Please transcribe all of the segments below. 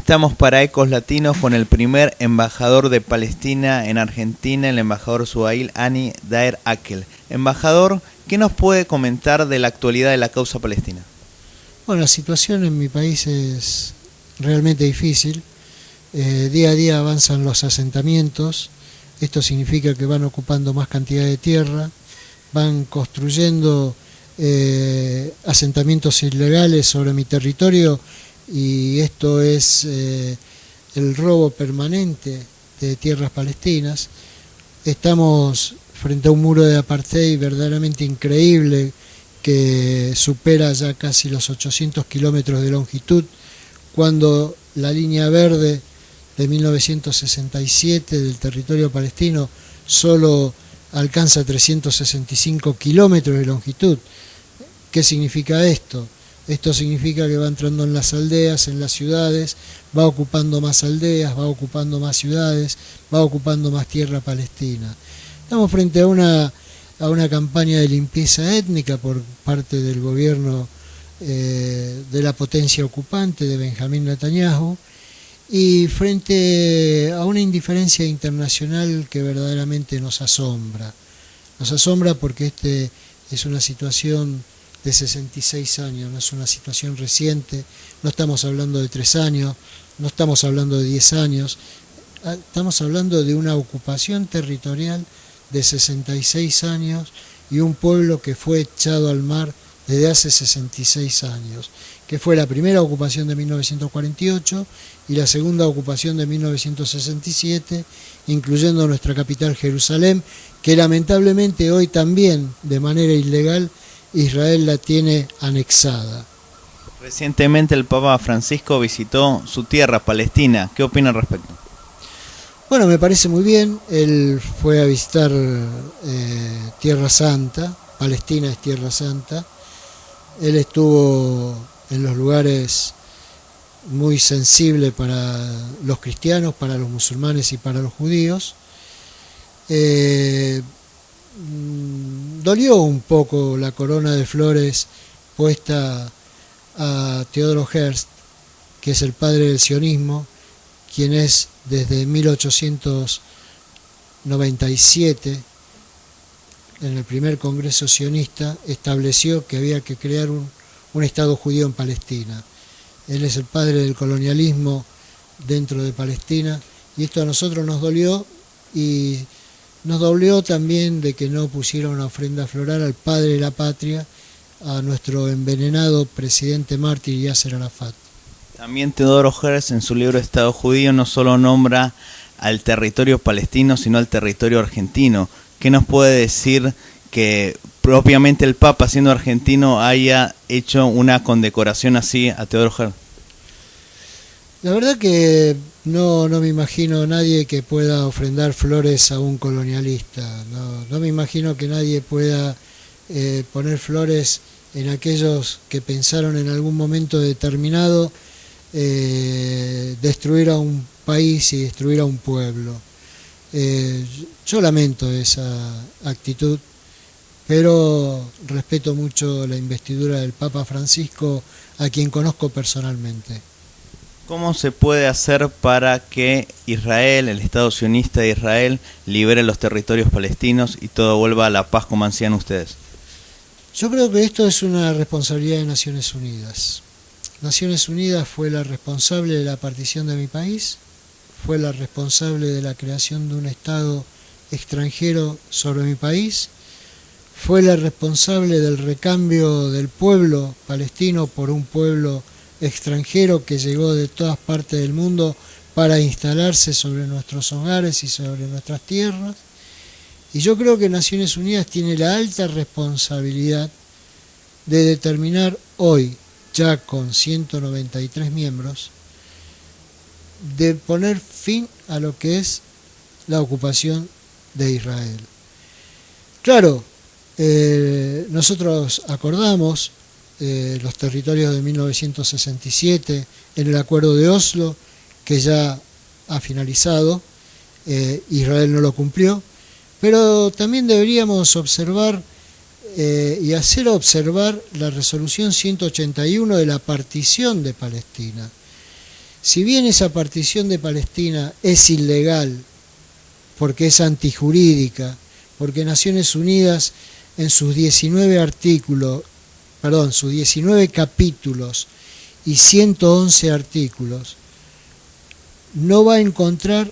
Estamos para Ecos Latinos con el primer embajador de Palestina en Argentina, el embajador Suhail Ani Daer Akel. Embajador, ¿qué nos puede comentar de la actualidad de la causa palestina? Bueno, la situación en mi país es realmente difícil. Día a día avanzan los asentamientos. Esto significa que van ocupando más cantidad de tierra, van construyendo asentamientos ilegales sobre mi territorio, y esto es el robo permanente de tierras palestinas. Estamos frente a un muro de apartheid verdaderamente increíble que supera ya casi los 800 kilómetros de longitud, cuando la línea verde de 1967 del territorio palestino solo alcanza 365 kilómetros de longitud. ¿Qué significa esto? Esto significa que va entrando en las aldeas, en las ciudades, va ocupando más aldeas, va ocupando más ciudades, va ocupando más tierra palestina. Estamos frente a una campaña de limpieza étnica por parte del gobierno de la potencia ocupante de Benjamín Netanyahu, y frente a una indiferencia internacional que verdaderamente nos asombra. Nos asombra porque es una situación de 66 años, no es una situación reciente, no estamos hablando de 3 años, no estamos hablando de 10 años, estamos hablando de una ocupación territorial de 66 años y un pueblo que fue echado al mar desde hace 66 años, que fue la primera ocupación de 1948 y la segunda ocupación de 1967, incluyendo nuestra capital Jerusalén, que lamentablemente hoy también, de manera ilegal, Israel la tiene anexada. Recientemente el Papa Francisco visitó su tierra, Palestina. ¿Qué opina al respecto? Bueno, me parece muy bien. Él fue a visitar Tierra Santa. Palestina es Tierra Santa. Él estuvo en los lugares muy sensibles para los cristianos, para los musulmanes y para los judíos. Dolió un poco la corona de flores puesta a Theodor Herzl, que es el padre del sionismo, quien es desde 1897, en el primer congreso sionista, estableció que había que crear un Estado judío en Palestina. Él es el padre del colonialismo dentro de Palestina, y esto a nosotros nos dolió, y nos dolió también de que no pusiera una ofrenda floral al padre de la patria, a nuestro envenenado presidente mártir Yasser Arafat. También Theodor Herzl, en su libro Estado Judío, no solo nombra al territorio palestino, sino al territorio argentino. ¿Qué nos puede decir que propiamente el Papa, siendo argentino, haya hecho una condecoración así a Theodor Herzl? La verdad que no me imagino a nadie que pueda ofrendar flores a un colonialista. No me imagino que nadie pueda poner flores en aquellos que pensaron en algún momento determinado destruir a un país y destruir a un pueblo. Yo lamento esa actitud, pero respeto mucho la investidura del Papa Francisco, a quien conozco personalmente. ¿Cómo se puede hacer para que Israel, el Estado sionista de Israel, libere los territorios palestinos y todo vuelva a la paz como ansían ustedes? Yo creo que esto es una responsabilidad de Naciones Unidas. Naciones Unidas fue la responsable de la partición de mi país, fue la responsable de la creación de un Estado extranjero sobre mi país, fue la responsable del recambio del pueblo palestino por un pueblo extranjero que llegó de todas partes del mundo para instalarse sobre nuestros hogares y sobre nuestras tierras. Y yo creo que Naciones Unidas tiene la alta responsabilidad de determinar hoy, ya con 193 miembros, de poner fin a lo que es la ocupación de Israel. Claro, nosotros acordamos los territorios de 1967 en el acuerdo de Oslo, que ya ha finalizado. Israel no lo cumplió, pero también deberíamos observar y hacer observar la resolución 181 de la partición de Palestina. Si bien esa partición de Palestina es ilegal, porque es antijurídica, porque Naciones Unidas en sus 19 capítulos y 111 artículos, no va a encontrar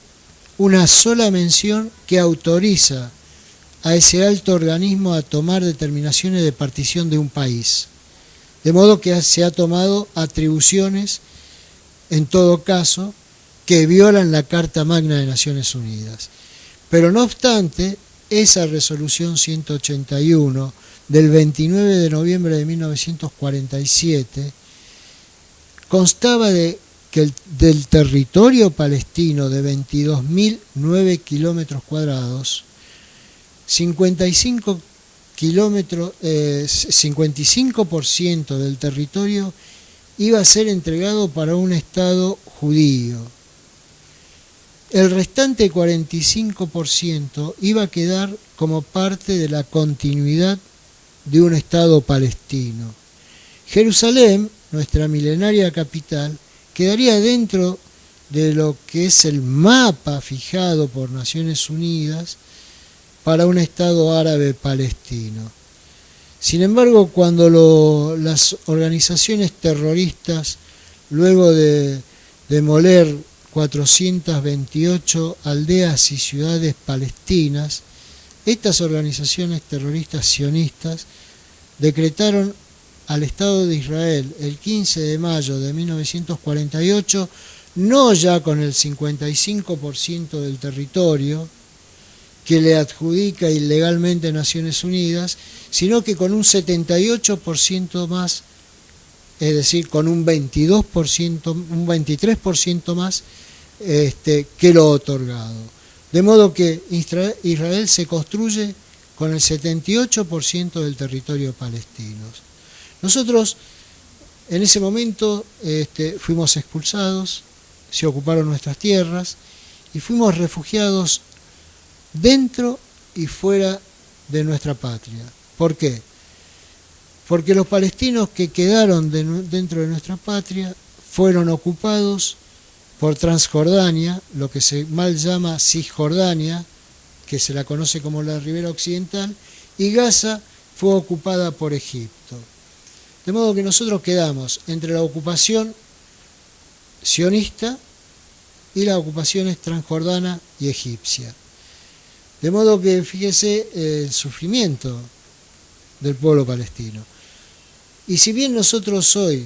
una sola mención que autoriza a ese alto organismo a tomar determinaciones de partición de un país. De modo que se ha tomado atribuciones, en todo caso, que violan la Carta Magna de Naciones Unidas. Pero no obstante, esa resolución 181 del 29 de noviembre de 1947 constaba del territorio palestino de 22.009 kilómetros cuadrados, 55% del territorio iba a ser entregado para un Estado judío. El restante 45% iba a quedar como parte de la continuidad de un Estado palestino. Jerusalén, nuestra milenaria capital, quedaría dentro de lo que es el mapa fijado por Naciones Unidas para un Estado árabe palestino. Sin embargo, cuando las organizaciones terroristas, luego de demoler 428 aldeas y ciudades palestinas, estas organizaciones terroristas sionistas decretaron al Estado de Israel el 15 de mayo de 1948, no ya con el 55% del territorio que le adjudica ilegalmente Naciones Unidas, sino que con un 78% más, es decir, con un 23% más que lo otorgado. De modo que Israel se construye con el 78% del territorio palestino. Nosotros en ese momento fuimos expulsados, se ocuparon nuestras tierras y fuimos refugiados dentro y fuera de nuestra patria. ¿Por qué? Porque los palestinos que quedaron dentro de nuestra patria fueron ocupados por Transjordania, lo que se mal llama Cisjordania, que se la conoce como la Ribera Occidental, y Gaza fue ocupada por Egipto. De modo que nosotros quedamos entre la ocupación sionista y la ocupación transjordana y egipcia. De modo que fíjese el sufrimiento del pueblo palestino. Y si bien nosotros hoy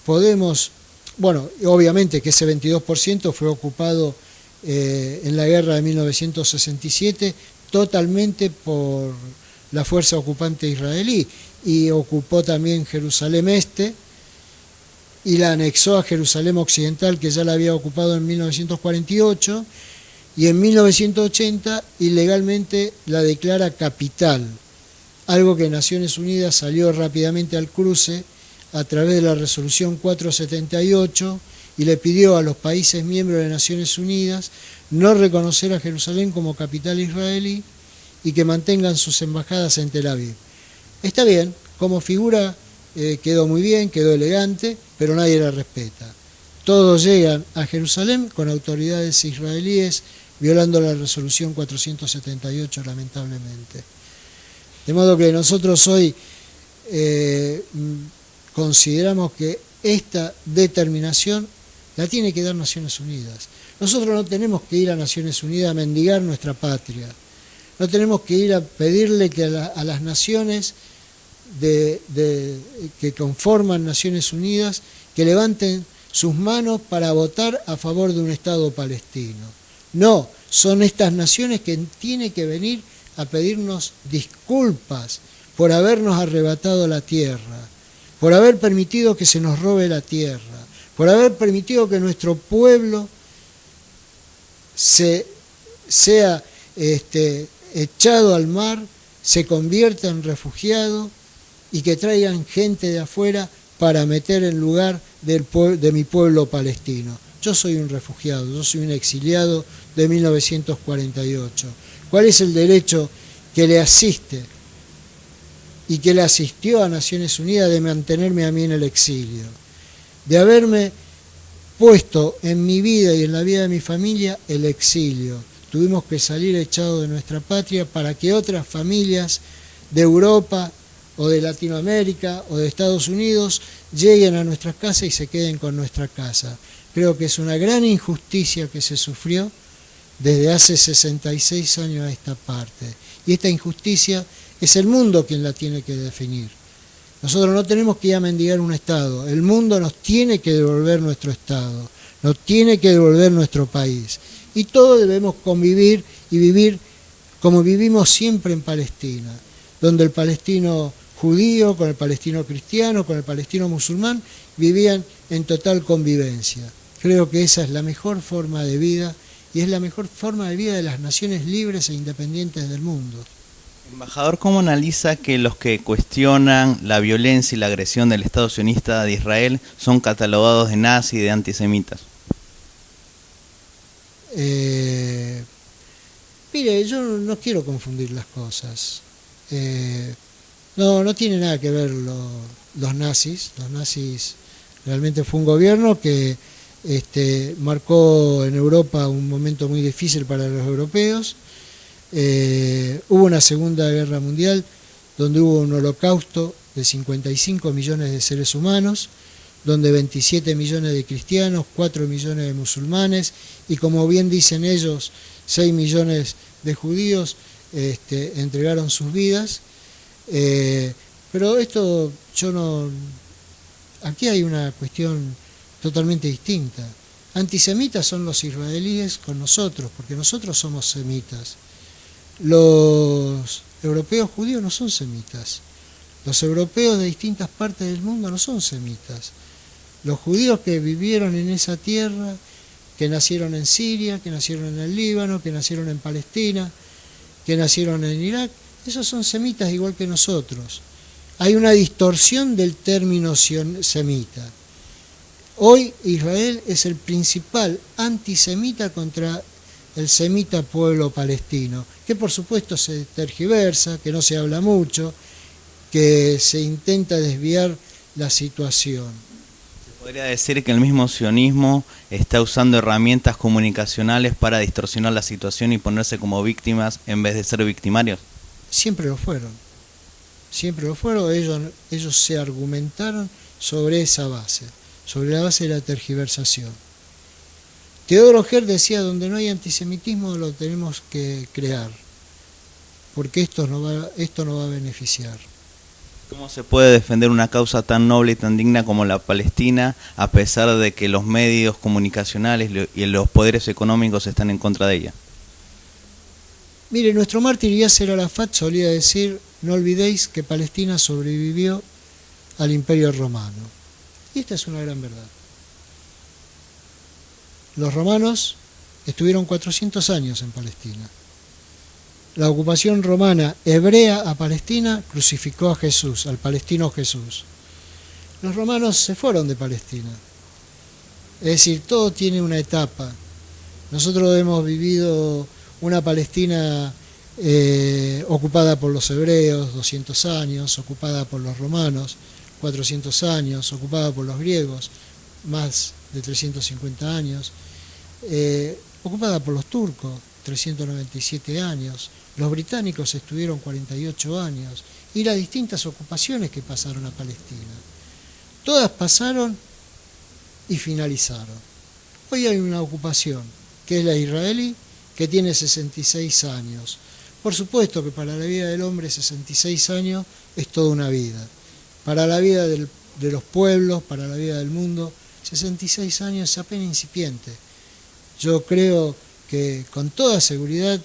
podemos, bueno, obviamente que ese 22% fue ocupado en la guerra de 1967 totalmente por la fuerza ocupante israelí, y ocupó también Jerusalén Este y la anexó a Jerusalén Occidental, que ya la había ocupado en 1948, y en 1980 ilegalmente la declara capital, algo que Naciones Unidas salió rápidamente al cruce a través de la resolución 478 y le pidió a los países miembros de Naciones Unidas no reconocer a Jerusalén como capital israelí y que mantengan sus embajadas en Tel Aviv. Está bien, como figura quedó muy bien, quedó elegante, pero nadie la respeta. Todos llegan a Jerusalén con autoridades israelíes violando la resolución 478, lamentablemente. De modo que nosotros hoy consideramos que esta determinación la tiene que dar Naciones Unidas. Nosotros no tenemos que ir a Naciones Unidas a mendigar nuestra patria. No tenemos que ir a pedirle que a las naciones que conforman Naciones Unidas que levanten sus manos para votar a favor de un Estado palestino. No, son estas naciones que tienen que venir a pedirnos disculpas por habernos arrebatado la tierra, por haber permitido que se nos robe la tierra, por haber permitido que nuestro pueblo sea echado al mar, se convierta en refugiado y que traigan gente de afuera para meter en lugar de mi pueblo palestino. Yo soy un refugiado, yo soy un exiliado de 1948. ¿Cuál es el derecho que le asiste y que le asistió a Naciones Unidas de mantenerme a mí en el exilio? De haberme puesto en mi vida y en la vida de mi familia el exilio. Tuvimos que salir echados de nuestra patria para que otras familias de Europa o de Latinoamérica o de Estados Unidos lleguen a nuestras casas y se queden con nuestra casa. Creo que es una gran injusticia que se sufrió desde hace 66 años a esta parte. Y esta injusticia es el mundo quien la tiene que definir. Nosotros no tenemos que ir a mendigar un Estado, el mundo nos tiene que devolver nuestro Estado, nos tiene que devolver nuestro país. Y todos debemos convivir y vivir como vivimos siempre en Palestina, donde el palestino judío, con el palestino cristiano, con el palestino musulmán, vivían en total convivencia. Creo que esa es la mejor forma de vida y es la mejor forma de vida de las naciones libres e independientes del mundo. Embajador, ¿cómo analiza que los que cuestionan la violencia y la agresión del Estado sionista de Israel son catalogados de nazis y de antisemitas? Mire, yo no quiero confundir las cosas. No tiene nada que ver los nazis. Los nazis realmente fue un gobierno que marcó en Europa un momento muy difícil para los europeos. Hubo una Segunda Guerra Mundial donde hubo un holocausto de 55 millones de seres humanos, donde 27 millones de cristianos, 4 millones de musulmanes y, como bien dicen ellos, 6 millones de judíos entregaron sus vidas. Pero esto aquí hay una cuestión totalmente distinta. Antisemitas son los israelíes con nosotros, porque nosotros somos semitas. Los europeos judíos no son semitas. Los europeos de distintas partes del mundo no son semitas. Los judíos que vivieron en esa tierra, que nacieron en Siria, que nacieron en el Líbano, que nacieron en Palestina, que nacieron en Irak, esos son semitas igual que nosotros. Hay una distorsión del término semita. Hoy Israel es el principal antisemita contra el semita pueblo palestino, que por supuesto se tergiversa, que no se habla mucho, que se intenta desviar la situación. ¿Se podría decir que el mismo sionismo está usando herramientas comunicacionales para distorsionar la situación y ponerse como víctimas en vez de ser victimarios? Siempre lo fueron. Siempre lo fueron. Ellos se argumentaron sobre esa base, sobre la base de la tergiversación. Teodoro Herr decía, donde no hay antisemitismo lo tenemos que crear, porque esto no va a beneficiar. ¿Cómo se puede defender una causa tan noble y tan digna como la Palestina a pesar de que los medios comunicacionales y los poderes económicos están en contra de ella? Mire, nuestro mártir Yasser Arafat solía decir, no olvidéis que Palestina sobrevivió al Imperio Romano. Y esta es una gran verdad. Los romanos estuvieron 400 años en Palestina. La ocupación romana hebrea a Palestina crucificó a Jesús, al palestino Jesús. Los romanos se fueron de Palestina. Es decir, todo tiene una etapa. Nosotros hemos vivido una Palestina ocupada por los hebreos, 200 años, ocupada por los romanos, 400 años, ocupada por los griegos, más de 350 años, ocupada por los turcos, 397 años, los británicos estuvieron 48 años, y las distintas ocupaciones que pasaron a Palestina. Todas pasaron y finalizaron. Hoy hay una ocupación, que es la israelí, que tiene 66 años. Por supuesto que para la vida del hombre 66 años es toda una vida. Para la vida de los pueblos, para la vida del mundo, 66 años es apenas incipiente. Yo creo que con toda seguridad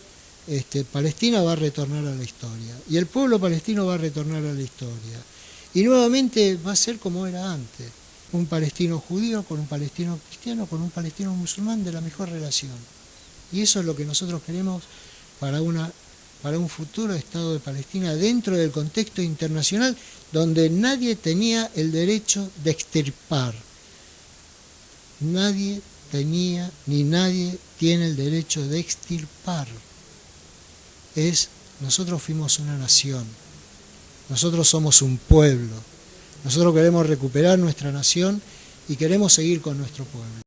Palestina va a retornar a la historia y el pueblo palestino va a retornar a la historia y nuevamente va a ser como era antes, un palestino judío con un palestino cristiano, con un palestino musulmán de la mejor relación, y eso es lo que nosotros queremos para un futuro Estado de Palestina dentro del contexto internacional donde nadie tenía el derecho de extirpar, nadie tenía ni nadie tiene el derecho de extirpar. Nosotros fuimos una nación, nosotros somos un pueblo, nosotros queremos recuperar nuestra nación y queremos seguir con nuestro pueblo.